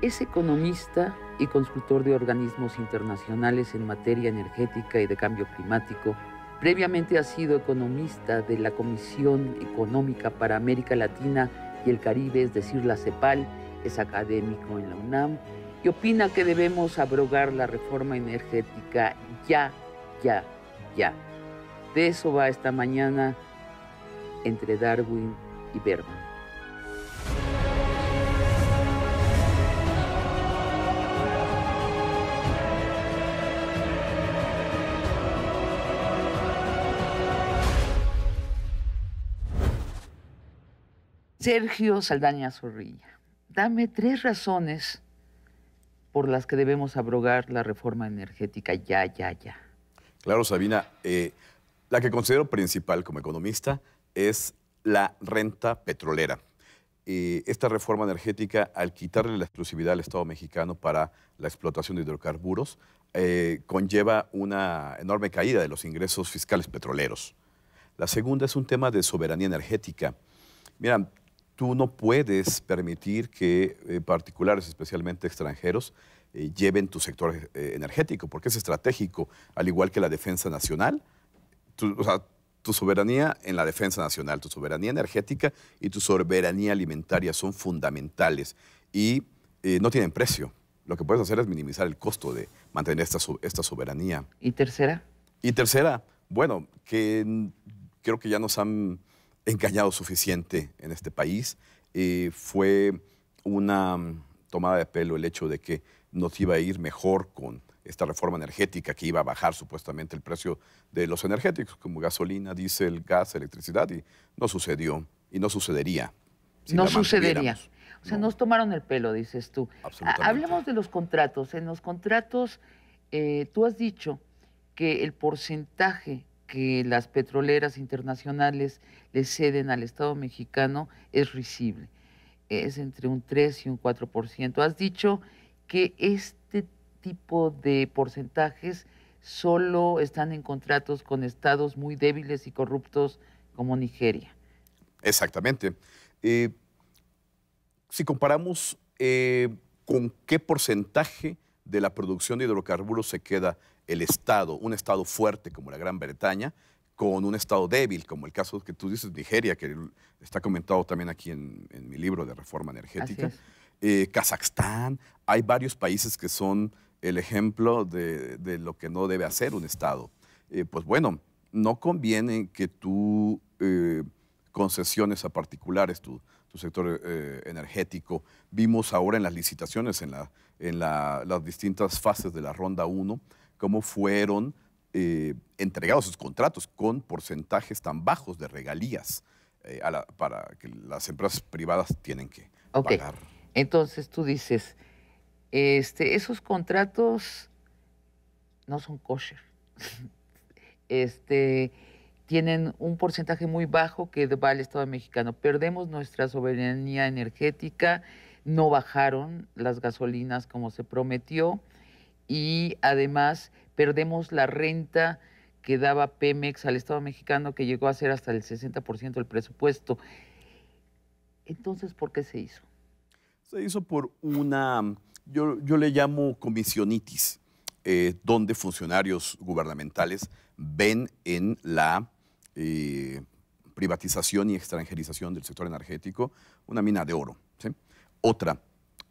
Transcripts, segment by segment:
Es economista y consultor de organismos internacionales en materia energética y de cambio climático. Previamente ha sido economista de la Comisión Económica para América Latina y el Caribe, es decir, la CEPAL. Es académico en la UNAM y opina que debemos abrogar la reforma energética ya, ya, ya. De eso va esta mañana entre Darwin y Berman. Sergio Saldaña Zorrilla, dame 3 razones por las que debemos abrogar la reforma energética ya, ya, ya. Claro, Sabina. La que considero principal como economista es la renta petrolera. Esta reforma energética, al quitarle la exclusividad al Estado mexicano para la explotación de hidrocarburos, conlleva una enorme caída de los ingresos fiscales petroleros. La segunda es un tema de soberanía energética. Mira, tú no puedes permitir que particulares, especialmente extranjeros, lleven tu sector energético, porque es estratégico, al igual que la defensa nacional. Tu soberanía en la defensa nacional, tu soberanía energética y tu soberanía alimentaria son fundamentales y no tienen precio. Lo que puedes hacer es minimizar el costo de mantener esta soberanía. ¿Y tercera? Y tercera, bueno, que creo que ya nos han engañado suficiente en este país. Fue una tomada de pelo el hecho de que nos iba a ir mejor con esta reforma energética, que iba a bajar supuestamente el precio de los energéticos, como gasolina, diésel, gas, electricidad, y no sucedió, y no sucedería. Si no sucedería. O sea, no. Nos tomaron el pelo, dices tú. Absolutamente. Hablemos de los contratos. En los contratos, tú has dicho que el porcentaje que las petroleras internacionales le ceden al Estado mexicano es risible. Es entre un 3 y un 4%. Has dicho que este tipo de porcentajes solo están en contratos con estados muy débiles y corruptos como Nigeria. Exactamente. Si comparamos con qué porcentaje de la producción de hidrocarburos se queda el Estado, un Estado fuerte como la Gran Bretaña, con un Estado débil, como el caso que tú dices, Nigeria, que está comentado también aquí en mi libro de Reforma Energética. Kazajstán, hay varios países que son el ejemplo de lo que no debe hacer un Estado. Pues bueno, no conviene que tú concesiones a particulares tu sector energético. Vimos ahora en las licitaciones, en las distintas fases de la Ronda 1, cómo fueron entregados sus contratos con porcentajes tan bajos de regalías para que las empresas privadas tienen que pagar. Entonces tú dices, esos contratos no son kosher. Tienen un porcentaje muy bajo que va al Estado mexicano. Perdemos nuestra soberanía energética, no bajaron las gasolinas como se prometió y además perdemos la renta que daba Pemex al Estado mexicano, que llegó a ser hasta el 60% del presupuesto. Entonces, ¿por qué se hizo? Se hizo por yo le llamo comisionitis, donde funcionarios gubernamentales ven en la privatización y extranjerización del sector energético una mina de oro, ¿sí? Otra,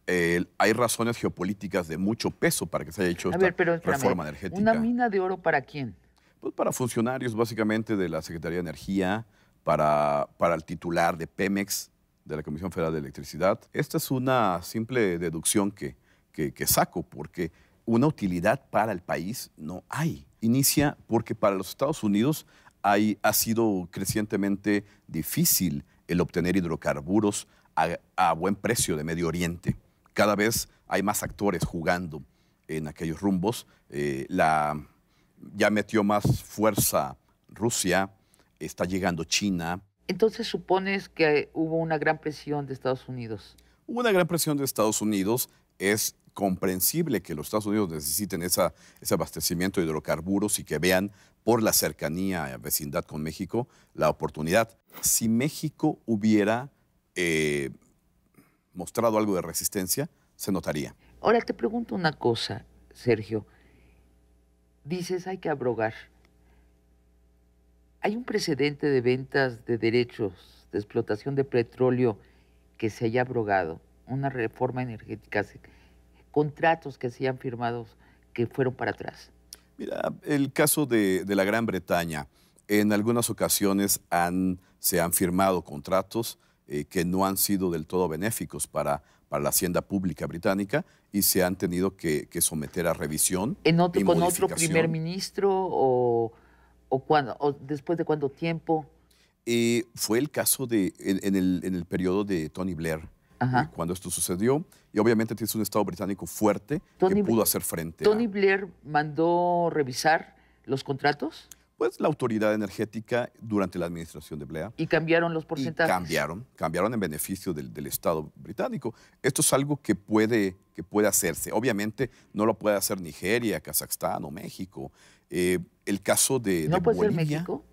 hay razones geopolíticas de mucho peso para que se haya hecho esta reforma energética. ¿Una mina de oro para quién? Pues para funcionarios básicamente de la Secretaría de Energía, para el titular de Pemex, de la Comisión Federal de Electricidad. Esta es una simple deducción que saco, porque una utilidad para el país no hay. Inicia porque para los Estados Unidos ha sido crecientemente difícil el obtener hidrocarburos a buen precio de Medio Oriente. Cada vez hay más actores jugando en aquellos rumbos. Ya metió más fuerza Rusia, está llegando China. Entonces supones que hubo una gran presión de Estados Unidos. Hubo una gran presión de Estados Unidos. Es comprensible que los Estados Unidos necesiten ese abastecimiento de hidrocarburos y que vean por la cercanía y vecindad con México la oportunidad. Si México hubiera mostrado algo de resistencia, se notaría. Ahora te pregunto una cosa, Sergio. Dices hay que abrogar. ¿Hay un precedente de ventas de derechos de explotación de petróleo que se haya abrogado? Una reforma energética, contratos que se hayan firmado que fueron para atrás. Mira, el caso de la Gran Bretaña, en algunas ocasiones se han firmado contratos que no han sido del todo benéficos para la hacienda pública británica y se han tenido que someter a revisión y ¿Con otro primer modificación. ministro o después de cuánto tiempo? Fue el caso en el periodo de Tony Blair, Ajá. cuando esto sucedió, y obviamente tienes un Estado británico fuerte que pudo hacer frente ¿Tony a... Blair mandó revisar los contratos? Pues la autoridad energética durante la administración de Blair. ¿Y cambiaron los Y porcentajes? cambiaron en beneficio del Estado británico. Esto es algo que puede hacerse. Obviamente no lo puede hacer Nigeria, Kazajstán o México. El caso de ¿No puede ser Bolivia, México?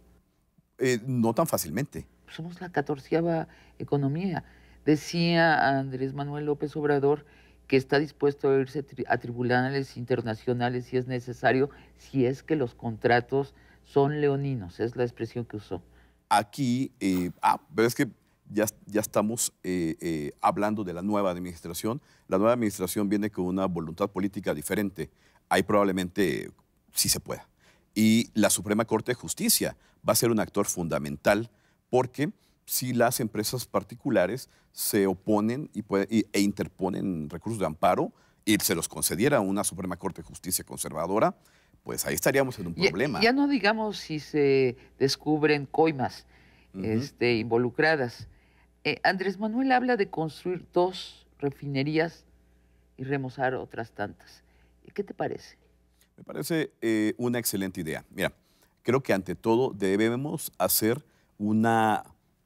no tan fácilmente. Somos la 14ª economía. Decía Andrés Manuel López Obrador que está dispuesto a irse a tribunales internacionales si es necesario, si es que los contratos son leoninos, es la expresión que usó. Aquí, pero es que ya estamos hablando de la nueva administración. La nueva administración viene con una voluntad política diferente. Ahí probablemente sí se pueda. Y la Suprema Corte de Justicia va a ser un actor fundamental porque si las empresas particulares se oponen e interponen recursos de amparo y se los concediera una Suprema Corte de Justicia conservadora, pues ahí estaríamos en un problema. Ya no digamos si se descubren coimas involucradas. Andrés Manuel habla de construir 2 refinerías y remozar otras tantas. ¿Qué te parece? Me parece una excelente idea. Mira, creo que ante todo se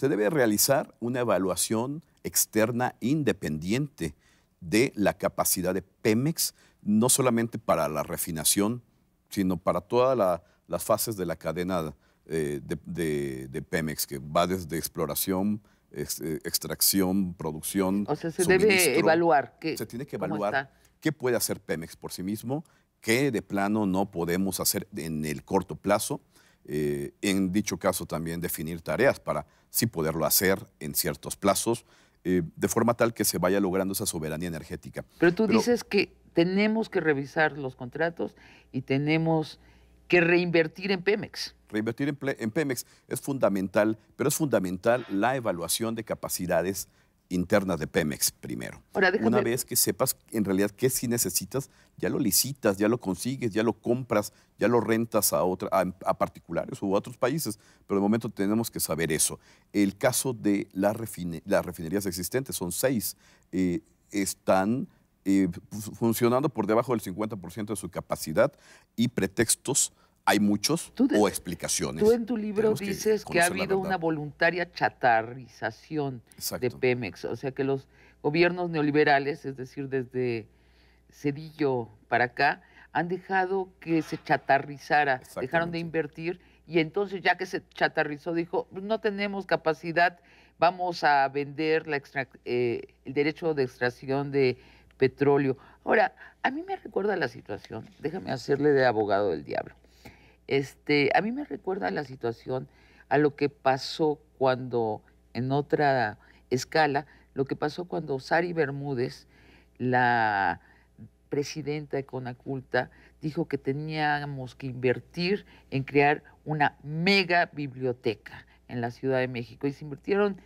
debe realizar una evaluación externa independiente de la capacidad de Pemex, no solamente para la refinación, sino para todas las fases de la cadena de Pemex, que va desde exploración, extracción, producción, o sea, se debe evaluar. Se tiene que evaluar qué puede hacer Pemex por sí mismo, qué de plano no podemos hacer en el corto plazo. En dicho caso también definir tareas para sí poderlo hacer en ciertos plazos, de forma tal que se vaya logrando esa soberanía energética. Pero tú dices que tenemos que revisar los contratos y tenemos que reinvertir en Pemex. Reinvertir en Pemex es fundamental, pero es fundamental la evaluación de capacidades internas de Pemex primero. Ahora, una vez que sepas en realidad qué sí necesitas, ya lo licitas, ya lo consigues, ya lo compras, ya lo rentas a particulares u a otros países, pero de momento tenemos que saber eso. El caso de las refinerías existentes, son 6, están funcionando por debajo del 50% de su capacidad y pretextos hay muchos o explicaciones. Tú en tu libro dices que ha habido una voluntaria chatarrización de Pemex, o sea que los gobiernos neoliberales, es decir, desde Cedillo para acá, han dejado que se chatarrizara, dejaron de invertir y entonces ya que se chatarrizó dijo, no tenemos capacidad, vamos a vender el derecho de extracción de petróleo. Ahora, a mí me recuerda la situación, déjame hacerle de abogado del diablo. A mí me recuerda la situación a lo que pasó cuando, en otra escala, lo que pasó cuando Sari Bermúdez, la presidenta de Conaculta, dijo que teníamos que invertir en crear una mega biblioteca en la Ciudad de México. Y se invirtieron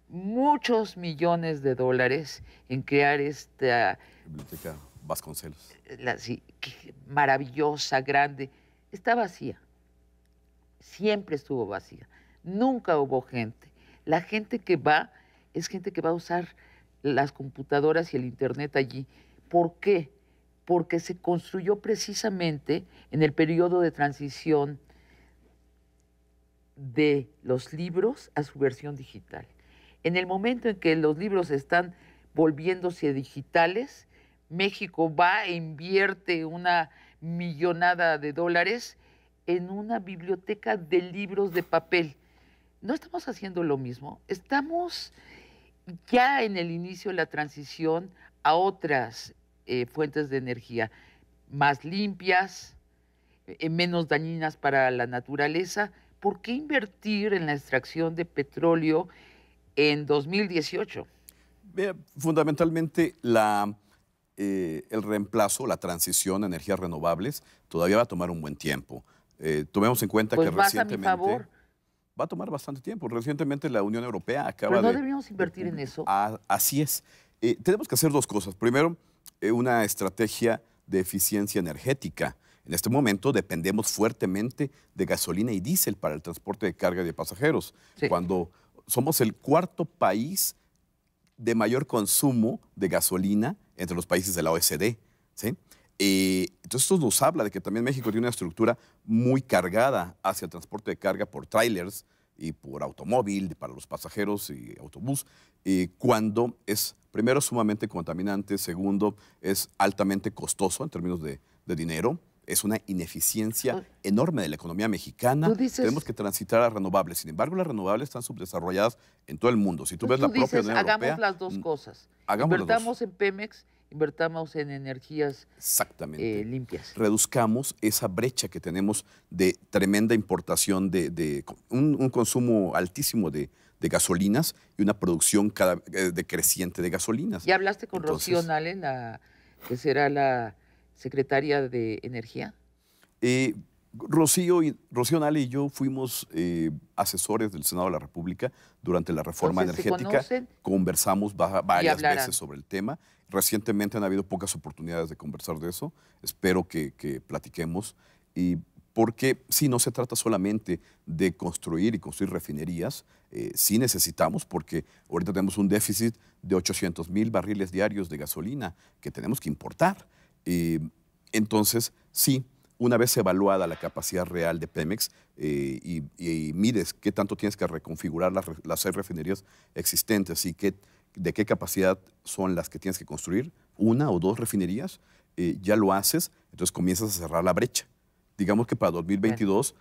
muchos millones de dólares en crear esta biblioteca Vasconcelos. Maravillosa, grande. Está vacía, siempre estuvo vacía, nunca hubo gente. La gente que va es gente que va a usar las computadoras y el internet allí. ¿Por qué? Porque se construyó precisamente en el periodo de transición de los libros a su versión digital. En el momento en que los libros están volviéndose digitales, México va e invierte una millonada de dólares en una biblioteca de libros de papel. No estamos haciendo lo mismo, estamos ya en el inicio de la transición a otras fuentes de energía más limpias, menos dañinas para la naturaleza. ¿Por qué invertir en la extracción de petróleo en 2018? Vea, fundamentalmente el reemplazo, la transición a energías renovables todavía va a tomar un buen tiempo. Tomemos en cuenta Pues que más a mi favor. va a tomar bastante tiempo. Recientemente la Unión Europea acaba Pero no de... deberíamos invertir en eso. Así es. Tenemos que hacer dos cosas. Primero, una estrategia de eficiencia energética. En este momento dependemos fuertemente de gasolina y diésel para el transporte de carga y de pasajeros. Sí. Cuando somos el cuarto país de mayor consumo de gasolina entre los países de la OECD, ¿sí? Entonces esto nos habla de que también México tiene una estructura muy cargada hacia el transporte de carga por trailers y por automóvil, para los pasajeros y autobús, cuando es, primero, sumamente contaminante, segundo, es altamente costoso en términos de dinero, es una ineficiencia enorme de la economía mexicana. Tenemos que transitar a renovables. Sin embargo, las renovables están subdesarrolladas en todo el mundo. Si tú ves la propia Unión Europea, hagamos las dos cosas. Hagamos Invertamos en Pemex, invertamos en energías limpias. Reduzcamos esa brecha que tenemos de tremenda importación, de un consumo altísimo de gasolinas y una producción decreciente de gasolinas. ¿Ya hablaste con Rocío Nale, que será la secretaria de Energía? Rocío Nale y yo fuimos asesores del Senado de la República durante la reforma energética. Conversamos varias veces sobre el tema. Recientemente han habido pocas oportunidades de conversar de eso. Espero que platiquemos. Porque sí, no se trata solamente de construir refinerías. Sí necesitamos, porque ahorita tenemos un déficit de 800,000 barriles diarios de gasolina que tenemos que importar. Entonces, sí, una vez evaluada la capacidad real de Pemex y mides qué tanto tienes que reconfigurar las 6 refinerías existentes y de qué capacidad son las que tienes que construir, 1 o 2 refinerías, ya lo haces, entonces comienzas a cerrar la brecha. Digamos que para 2022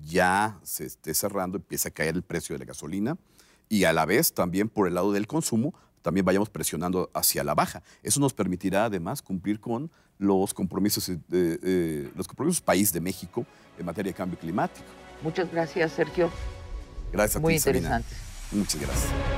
ya se esté cerrando, empieza a caer el precio de la gasolina y a la vez también por el lado del consumo también vayamos presionando hacia la baja. Eso nos permitirá además cumplir con los compromisos país de México en materia de cambio climático. Muchas gracias, Sergio. Gracias a ti, muy interesante. Sabina. Muchas gracias.